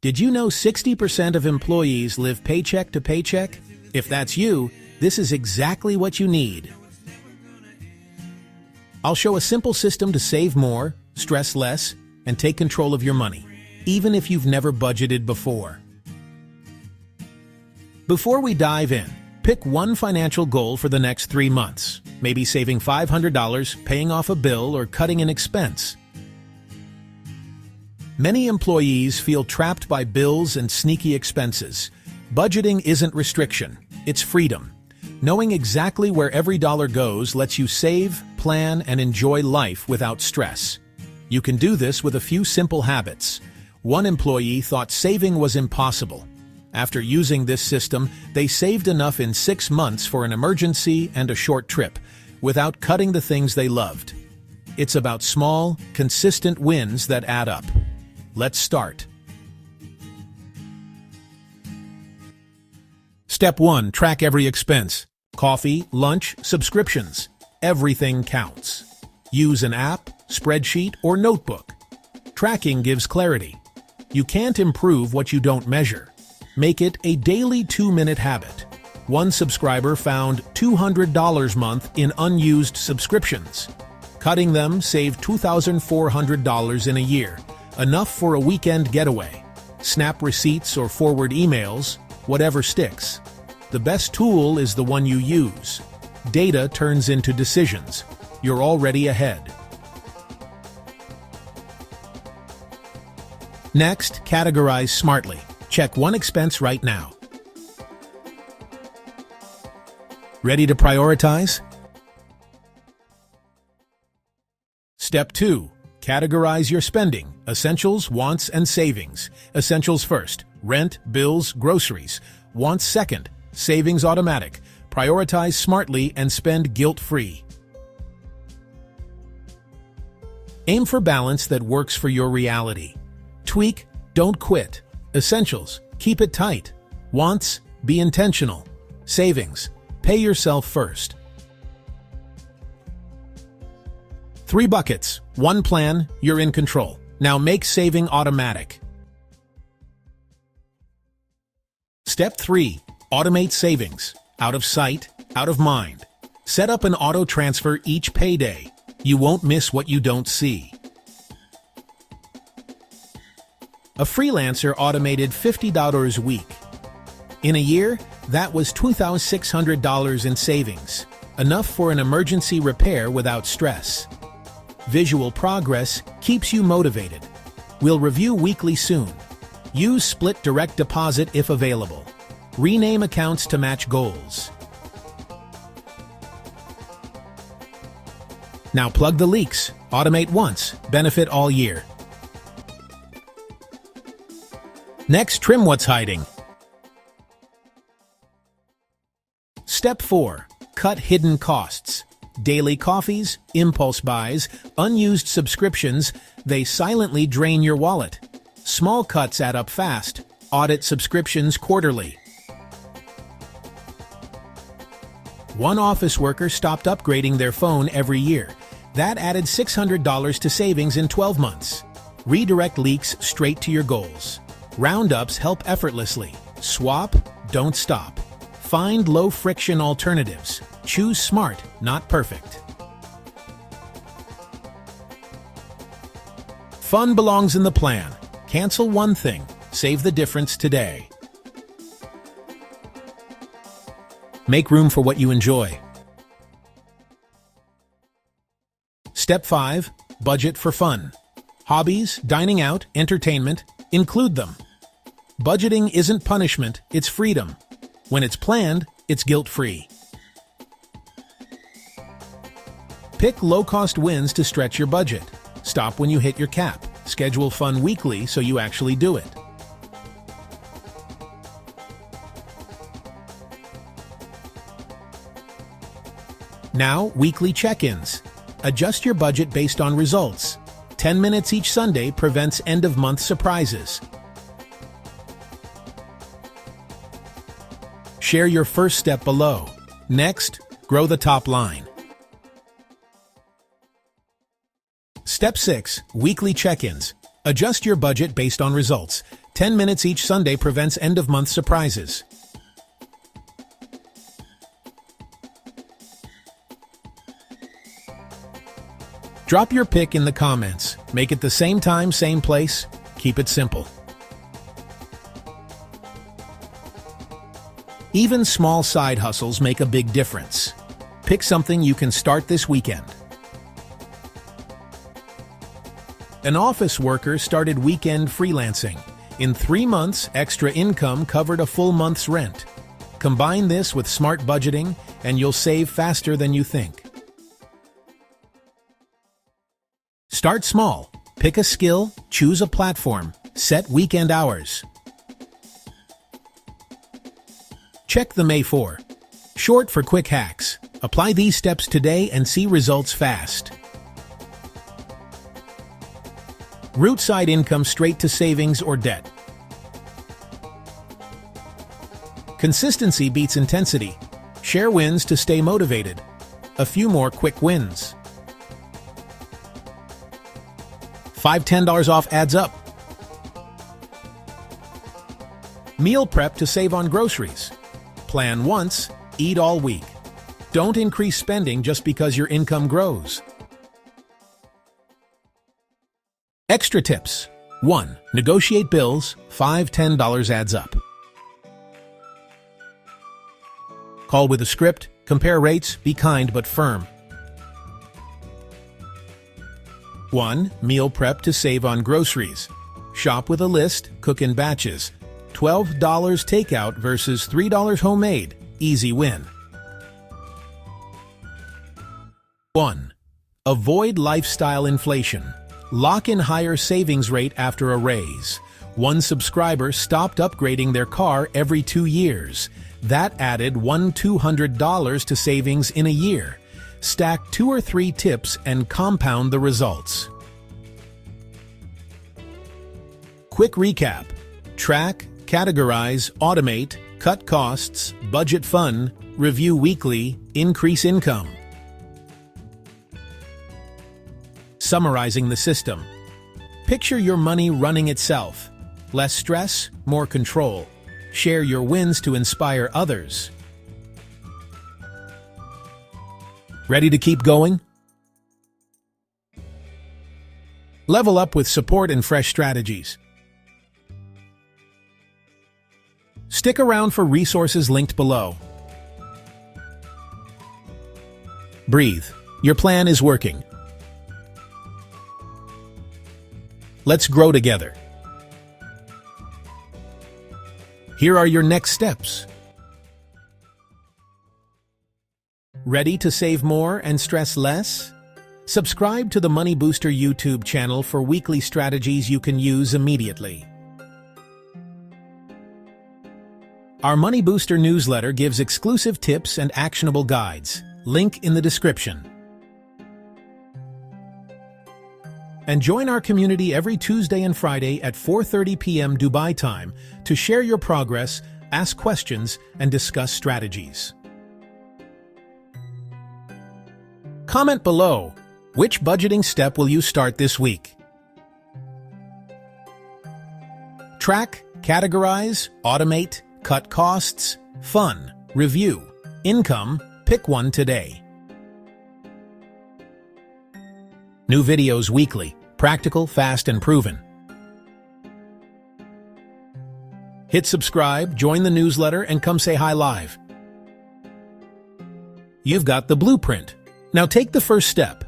Did you know 60% of employees live paycheck to paycheck? If that's you, this is exactly what you need. I'll show a simple system to save more, stress less, and take control of your money, even if you've never budgeted before. Before we dive in, pick one financial goal for the next 3 months, maybe saving $500, paying off a bill, or cutting an expense. Many employees feel trapped by bills and sneaky expenses. Budgeting isn't restriction, it's freedom. Knowing exactly where every dollar goes lets you save, plan, and enjoy life without stress. You can do this with a few simple habits. One employee thought saving was impossible. After using this system, they saved enough in 6 months for an emergency and a short trip, without cutting the things they loved. It's about small, consistent wins that add up. Let's start. Step 1. Track every expense. Coffee, lunch, subscriptions. Everything counts. Use an app, spreadsheet, or notebook. Tracking gives clarity. You can't improve what you don't measure. Make it a daily 2-minute habit. One subscriber found $200 a month in unused subscriptions. Cutting them saved $2,400 in a year, enough for a weekend getaway. Snap receipts or forward emails, whatever sticks. The best tool is the one you use. Data turns into decisions. You're already ahead. Next, categorize smartly. Check one expense right now. Ready to prioritize? Step 2. Categorize your spending. Essentials, wants, and savings. Essentials first. Rent, bills, groceries. Wants second. Savings automatic. Prioritize smartly and spend guilt-free. Aim for balance that works for your reality. Tweak, don't quit. Essentials, keep it tight. Wants, be intentional. Savings, pay yourself first. 3 buckets, 1 plan, you're in control. Now make saving automatic. Step 3. Automate savings. Out of sight, out of mind. Set up an auto transfer each payday. You won't miss what you don't see. A freelancer automated $50 a week. In a year, that was $2,600 in savings, enough for an emergency repair without stress. Visual progress keeps you motivated. We'll review weekly soon. Use split direct deposit if available. Rename accounts to match goals. Now plug the leaks. Automate once, benefit all year. Next, trim what's hiding. Step 4. Cut hidden costs. Daily coffees, impulse buys, unused subscriptions, they silently drain your wallet. Small cuts add up fast. Audit subscriptions quarterly. One office worker stopped upgrading their phone every year. That added $600 to savings in 12 months. Redirect leaks straight to your goals. Roundups help effortlessly. Swap, don't stop. Find low-friction alternatives. Choose smart, not perfect. Fun belongs in the plan. Cancel one thing. Save the difference today. Make room for what you enjoy. Step 5. Budget for fun. Hobbies, dining out, entertainment, include them. Budgeting isn't punishment, it's freedom. When it's planned, it's guilt-free. Pick low-cost wins to stretch your budget. Stop when you hit your cap. Schedule fun weekly so you actually do it. Now, weekly check-ins. Adjust your budget based on results. 10 minutes each Sunday prevents end-of-month surprises. Share your first step below. Next, grow the top line. Step 6. Weekly check-ins. Adjust your budget based on results. 10 minutes each Sunday prevents end-of-month surprises. Drop your pick in the comments. Make it the same time, same place. Keep it simple. Even small side hustles make a big difference. Pick something you can start this weekend. An office worker started weekend freelancing. In 3 months, extra income covered a full month's rent. Combine this with smart budgeting, and you'll save faster than you think. Start small. Pick a skill, choose a platform, set weekend hours. Check the May 4. Short for quick hacks. Apply these steps today and see results fast. Route side income straight to savings or debt. Consistency beats intensity. Share wins to stay motivated. A few more quick wins. $5-10 off adds up. Meal prep to save on groceries. Plan once, eat all week. Don't increase spending just because your income grows. Extra tips. 1. Negotiate bills. $5-10 adds up. Call with a script. Compare rates. Be kind but firm. 1. Meal prep to save on groceries. Shop with a list. Cook in batches. $12 takeout versus $3 homemade. Easy win. 1. Avoid lifestyle inflation. Lock in higher savings rate after a raise. One subscriber stopped upgrading their car every 2 years. That added $200 to savings in a year. Stack 2 or 3 tips and compound the results. Quick recap. Track, categorize, automate, cut costs, budget fun, review weekly, increase income. Summarizing the system. Picture your money running itself. Less stress, more control. Share your wins to inspire others. Ready to keep going? Level up with support and fresh strategies. Stick around for resources linked below. Breathe. Your plan is working. Let's grow together. Here are your next steps. Ready to save more and stress less? Subscribe to the Money Booster YouTube channel for weekly strategies you can use immediately. Our Money Booster newsletter gives exclusive tips and actionable guides. Link in the description. And join our community every Tuesday and Friday at 4:30 p.m. Dubai time to share your progress, ask questions, and discuss strategies. Comment below, which budgeting step will you start this week? Track, categorize, automate, cut costs, fun, review, income, pick one today. New videos weekly, practical, fast, and proven. Hit subscribe, join the newsletter, and come say hi live. You've got the blueprint. Now take the first step.